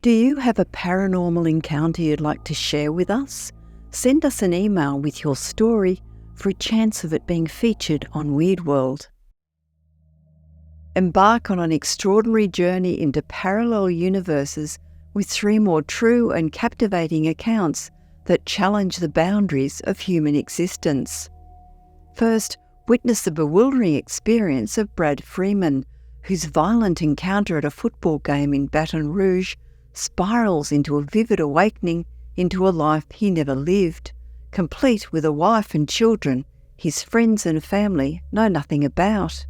Do you have a paranormal encounter you'd like to share with us? Send us an email with your story for a chance of it being featured on Weird World. Embark on an extraordinary journey into parallel universes with 3 more true and captivating accounts that challenge the boundaries of human existence. First, witness the bewildering experience of Brad Freeman, whose violent encounter at a football game in Baton Rouge spirals into a vivid awakening into a life he never lived, complete with a wife and children his friends and family know nothing about.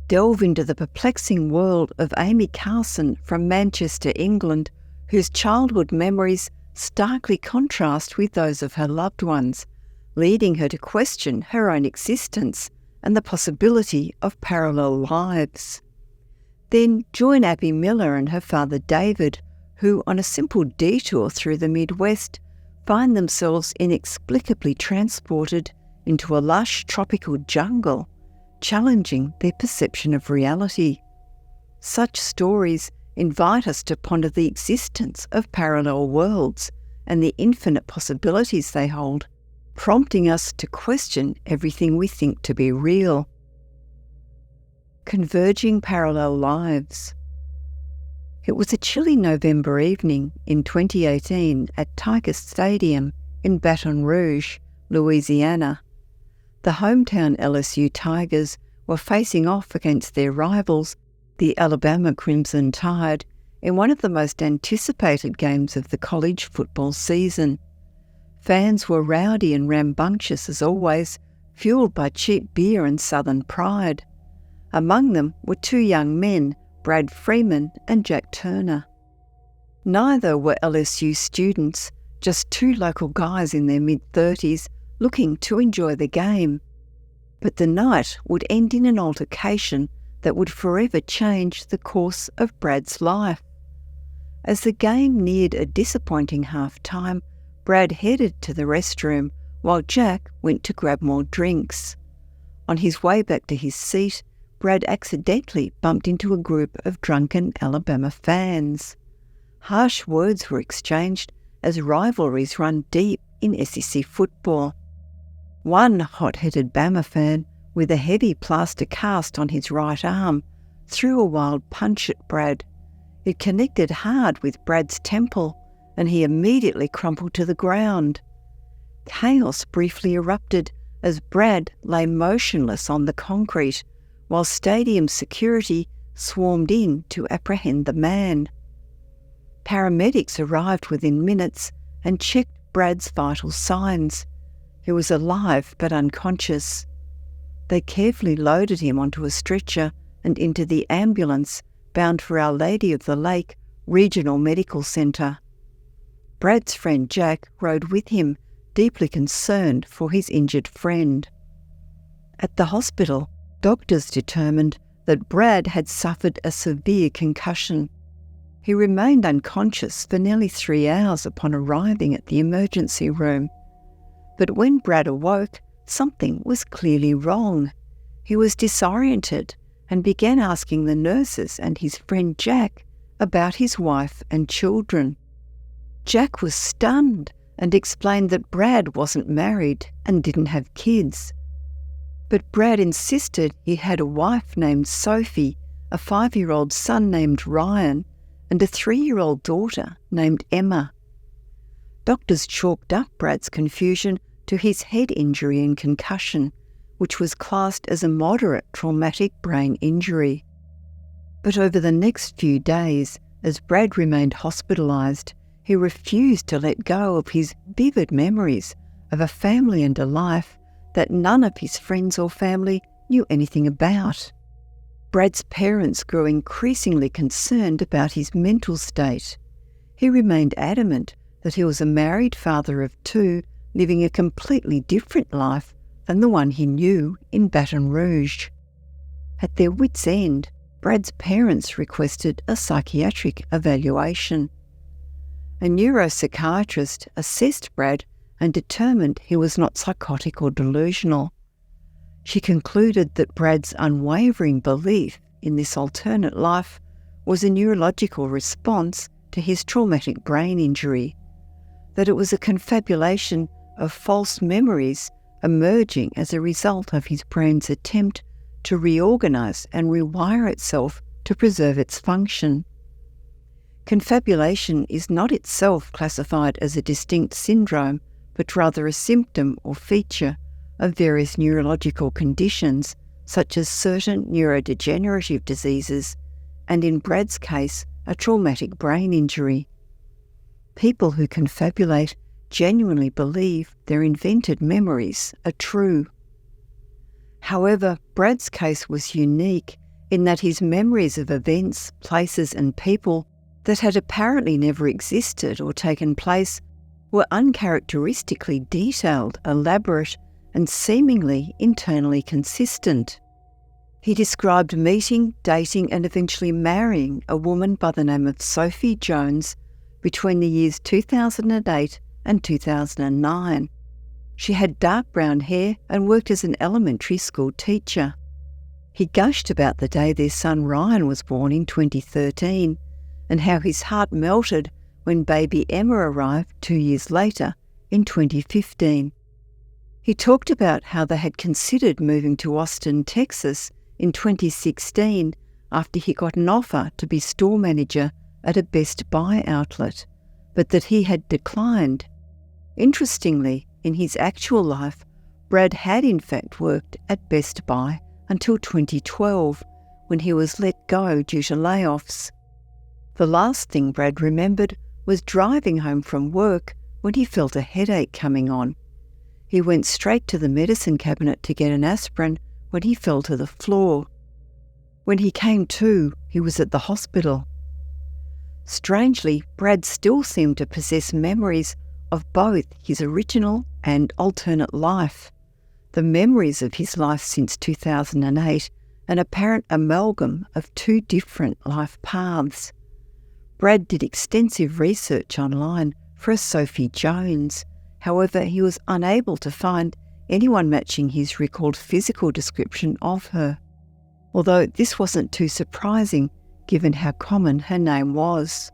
Delve into the perplexing world of Amy Carson from Manchester, England, whose childhood memories starkly contrast with those of her loved ones, leading her to question her own existence and the possibility of parallel lives. Then join Abby Miller and her father David, who, on a simple detour through the Midwest, find themselves inexplicably transported into a lush tropical jungle, challenging their perception of reality. Such stories invite us to ponder the existence of parallel worlds and the infinite possibilities they hold, prompting us to question everything we think to be real. Converging parallel lives. It was a chilly November evening in 2018 at Tiger Stadium in Baton Rouge, Louisiana. The hometown LSU Tigers were facing off against their rivals, the Alabama Crimson Tide, in one of the most anticipated games of the college football season. Fans were rowdy and rambunctious as always, fueled by cheap beer and Southern pride. Among them were 2 young men, Brad Freeman and Jack Turner. Neither were LSU students, just 2 local guys in their mid-30s looking to enjoy the game. But the night would end in an altercation that would forever change the course of Brad's life. As the game neared a disappointing half-time, Brad headed to the restroom while Jack went to grab more drinks. On his way back to his seat, Brad accidentally bumped into a group of drunken Alabama fans. Harsh words were exchanged as rivalries run deep in SEC football. One hot-headed Bama fan, with a heavy plaster cast on his right arm, threw a wild punch at Brad. It connected hard with Brad's temple, and he immediately crumpled to the ground. Chaos briefly erupted as Brad lay motionless on the concrete, while stadium security swarmed in to apprehend the man. Paramedics arrived within minutes and checked Brad's vital signs. He was alive but unconscious. They carefully loaded him onto a stretcher and into the ambulance bound for Our Lady of the Lake Regional Medical Centre. Brad's friend Jack rode with him, deeply concerned for his injured friend. At the hospital, doctors determined that Brad had suffered a severe concussion. He remained unconscious for nearly 3 hours upon arriving at the emergency room. But when Brad awoke, something was clearly wrong. He was disoriented and began asking the nurses and his friend Jack about his wife and children. Jack was stunned and explained that Brad wasn't married and didn't have kids. But Brad insisted he had a wife named Sophie, a 5-year-old son named Ryan, and a 3-year-old daughter named Emma. Doctors chalked up Brad's confusion to his head injury and concussion, which was classed as a moderate traumatic brain injury. But over the next few days, as Brad remained hospitalised, he refused to let go of his vivid memories of a family and a life that none of his friends or family knew anything about. Brad's parents grew increasingly concerned about his mental state. He remained adamant that he was a married father of 2, living a completely different life than the one he knew in Baton Rouge. At their wits' end, Brad's parents requested a psychiatric evaluation. A neuropsychiatrist assessed Brad and determined he was not psychotic or delusional. She concluded that Brad's unwavering belief in this alternate life was a neurological response to his traumatic brain injury, that it was a confabulation of false memories emerging as a result of his brain's attempt to reorganize and rewire itself to preserve its function. Confabulation is not itself classified as a distinct syndrome, but rather a symptom or feature of various neurological conditions, such as certain neurodegenerative diseases, and in Brad's case, a traumatic brain injury. People who confabulate genuinely believe their invented memories are true. However, Brad's case was unique in that his memories of events, places and people that had apparently never existed or taken place were uncharacteristically detailed, elaborate, and seemingly internally consistent. He described meeting, dating, and eventually marrying a woman by the name of Sophie Jones between the years 2008 and 2009. She had dark brown hair and worked as an elementary school teacher. He gushed about the day their son Ryan was born in 2013 and how his heart melted when baby Emma arrived 2 years later in 2015. He talked about how they had considered moving to Austin, Texas in 2016 after he got an offer to be store manager at a Best Buy outlet, but that he had declined. Interestingly, in his actual life, Brad had in fact worked at Best Buy until 2012, when he was let go due to layoffs. The last thing Brad remembered was driving home from work when he felt a headache coming on. He went straight to the medicine cabinet to get an aspirin when he fell to the floor. When he came to, he was at the hospital. Strangely, Brad still seemed to possess memories of both his original and alternate life, the memories of his life since 2008, an apparent amalgam of two different life paths. Brad did extensive research online for a Sophie Jones. However, he was unable to find anyone matching his recalled physical description of her, although this wasn't too surprising given how common her name was.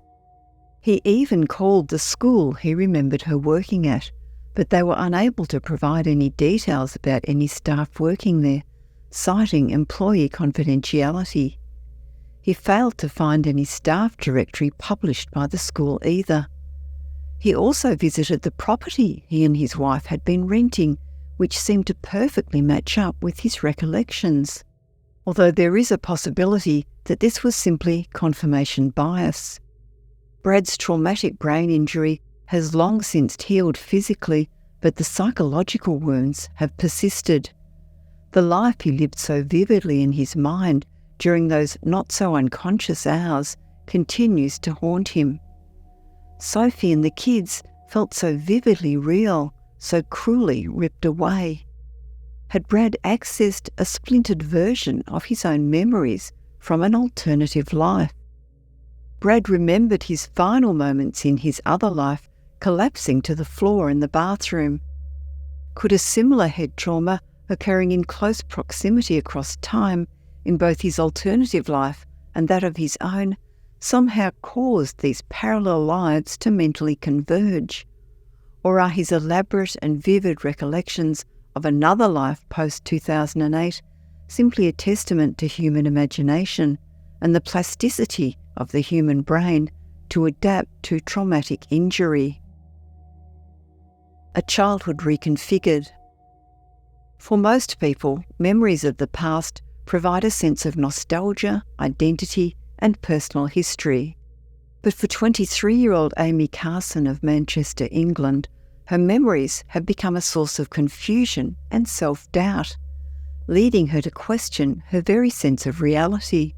He even called the school he remembered her working at, but they were unable to provide any details about any staff working there, citing employee confidentiality. He failed to find any staff directory published by the school either. He also visited the property he and his wife had been renting, which seemed to perfectly match up with his recollections, although there is a possibility that this was simply confirmation bias. Brad's traumatic brain injury has long since healed physically, but the psychological wounds have persisted. The life he lived so vividly in his mind during those not-so-unconscious hours continues to haunt him. Sophie and the kids felt so vividly real, so cruelly ripped away. Had Brad accessed a splintered version of his own memories from an alternative life? Brad remembered his final moments in his other life collapsing to the floor in the bathroom. Could a similar head trauma occurring in close proximity across time in both his alternative life and that of his own somehow caused these parallel lives to mentally converge? Or are his elaborate and vivid recollections of another life post-2008 simply a testament to human imagination and the plasticity of the human brain to adapt to traumatic injury? A childhood reconfigured. For most people, memories of the past provide a sense of nostalgia, identity, and personal history. But for 23-year-old Amy Carson of Manchester, England, her memories have become a source of confusion and self-doubt, leading her to question her very sense of reality.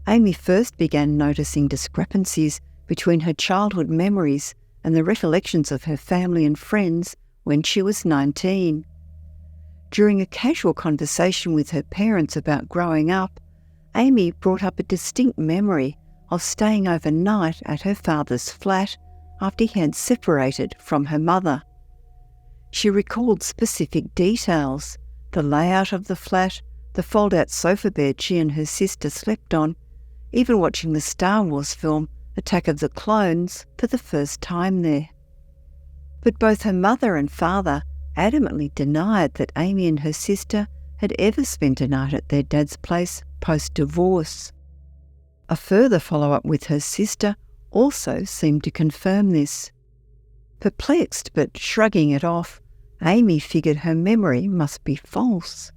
Amy first began noticing discrepancies between her childhood memories and the recollections of her family and friends when she was 19. During a casual conversation with her parents about growing up, Amy brought up a distinct memory of staying overnight at her father's flat after he had separated from her mother. She recalled specific details: the layout of the flat, the fold-out sofa bed she and her sister slept on, even watching the Star Wars film Attack of the Clones, for the first time there. But both her mother and father adamantly denied that Amy and her sister had ever spent a night at their dad's place post-divorce. A further follow-up with her sister also seemed to confirm this. Perplexed but shrugging it off, Amy figured her memory must be false.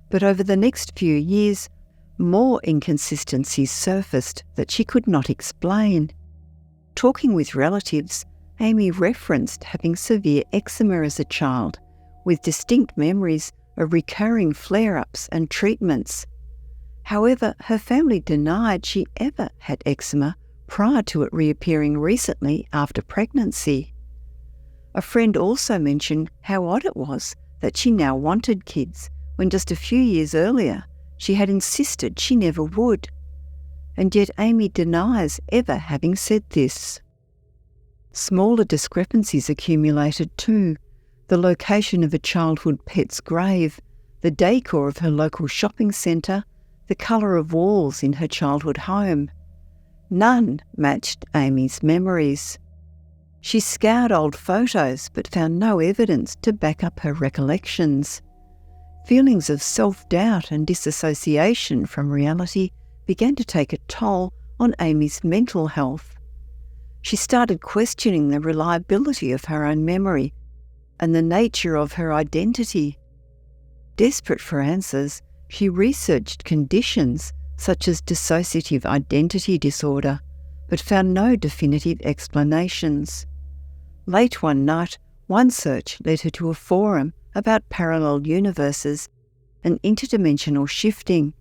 But over the next few years, more inconsistencies surfaced that she could not explain. Talking with relatives, Amy referenced having severe eczema as a child, with distinct memories of recurring flare-ups and treatments. However, her family denied she ever had eczema prior to it reappearing recently after pregnancy. A friend also mentioned how odd it was that she now wanted kids, when just a few years earlier she had insisted she never would. And yet Amy denies ever having said this. Smaller discrepancies accumulated too. The location of a childhood pet's grave, the decor of her local shopping centre, the colour of walls in her childhood home. None matched Amy's memories. She scoured old photos but found no evidence to back up her recollections. Feelings of self-doubt and disassociation from reality began to take a toll on Amy's mental health. She started questioning the reliability of her own memory and the nature of her identity. Desperate for answers, she researched conditions such as dissociative identity disorder, but found no definitive explanations. Late one night, one search led her to a forum about parallel universes and interdimensional shifting.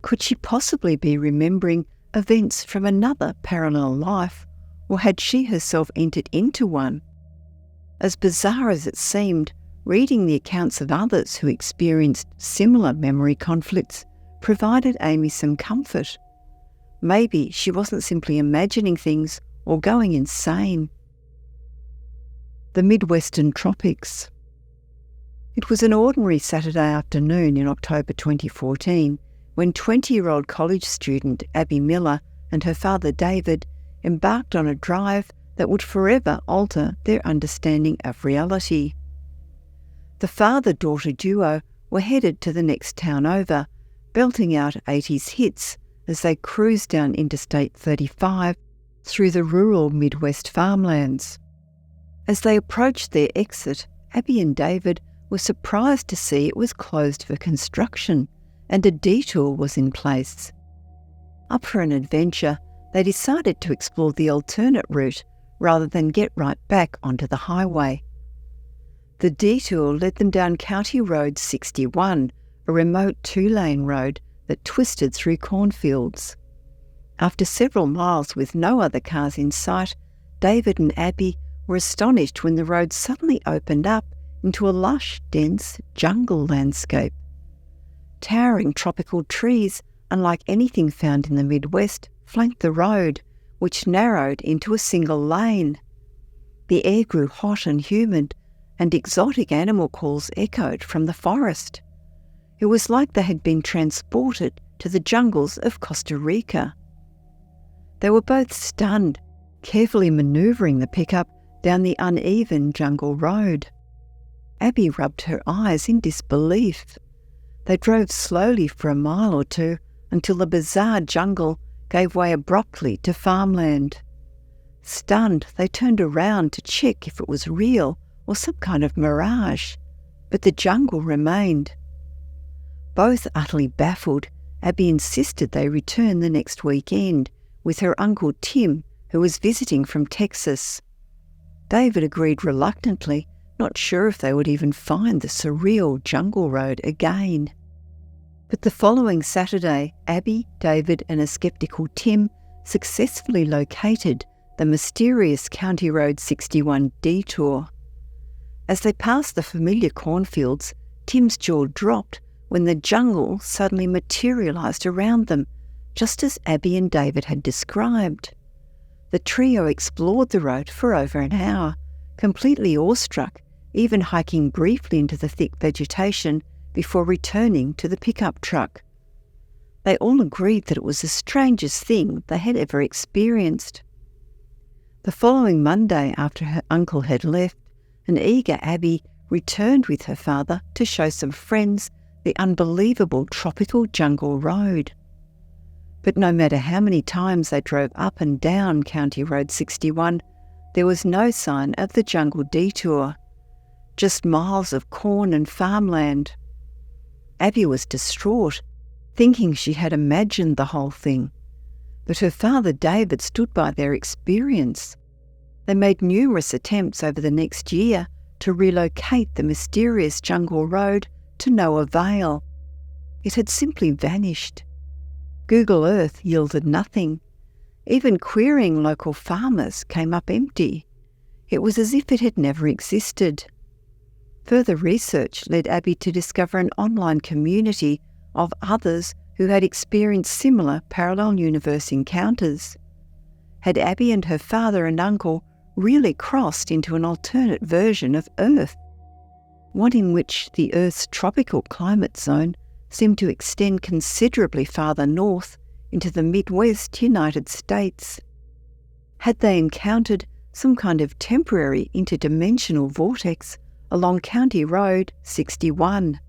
Could she possibly be remembering events from another parallel life, or had she herself entered into one? As bizarre as it seemed, reading the accounts of others who experienced similar memory conflicts provided Amy some comfort. Maybe she wasn't simply imagining things or going insane. The Midwestern tropics. It was an ordinary Saturday afternoon in October 2014 when 20-year-old college student Abby Miller and her father David embarked on a drive that would forever alter their understanding of reality. The father-daughter duo were headed to the next town over, belting out 80s hits as they cruised down Interstate 35 through the rural Midwest farmlands. As they approached their exit, Abby and David were surprised to see it was closed for construction and a detour was in place. Up for an adventure, they decided to explore the alternate route rather than get right back onto the highway. The detour led them down County Road 61, a remote two-lane road that twisted through cornfields. After several miles with no other cars in sight, David and Abby were astonished when the road suddenly opened up into a lush, dense jungle landscape. Towering tropical trees, unlike anything found in the Midwest, flanked the road, which narrowed into a single lane. The air grew hot and humid, and exotic animal calls echoed from the forest. It was like they had been transported to the jungles of Costa Rica. They were both stunned, carefully manoeuvring the pickup down the uneven jungle road. Abby rubbed her eyes in disbelief. They drove slowly for a mile or two until the bizarre jungle gave way abruptly to farmland. Stunned, they turned around to check if it was real or some kind of mirage, but the jungle remained. Both utterly baffled, Abby insisted they return the next weekend with her uncle Tim, who was visiting from Texas. David agreed reluctantly, not sure if they would even find the surreal jungle road again. But the following Saturday, Abby, David and a skeptical Tim successfully located the mysterious County Road 61 detour. As they passed the familiar cornfields, Tim's jaw dropped when the jungle suddenly materialised around them, just as Abby and David had described. The trio explored the road for over an hour, completely awestruck, even hiking briefly into the thick vegetation before returning to the pickup truck. They all agreed that it was the strangest thing they had ever experienced. The following Monday, after her uncle had left, an eager Abby returned with her father to show some friends the unbelievable tropical jungle road. But no matter how many times they drove up and down County Road 61, there was no sign of the jungle detour, just miles of corn and farmland. Abby was distraught, thinking she had imagined the whole thing. But her father David stood by their experience. They made numerous attempts over the next year to relocate the mysterious jungle road to no avail. It had simply vanished. Google Earth yielded nothing. Even querying local farmers came up empty. It was as if it had never existed. Further research led Abby to discover an online community of others who had experienced similar parallel universe encounters. Had Abby and her father and uncle really crossed into an alternate version of Earth, one in which the Earth's tropical climate zone seemed to extend considerably farther north into the Midwest United States? Had they encountered some kind of temporary interdimensional vortex along County Road 61?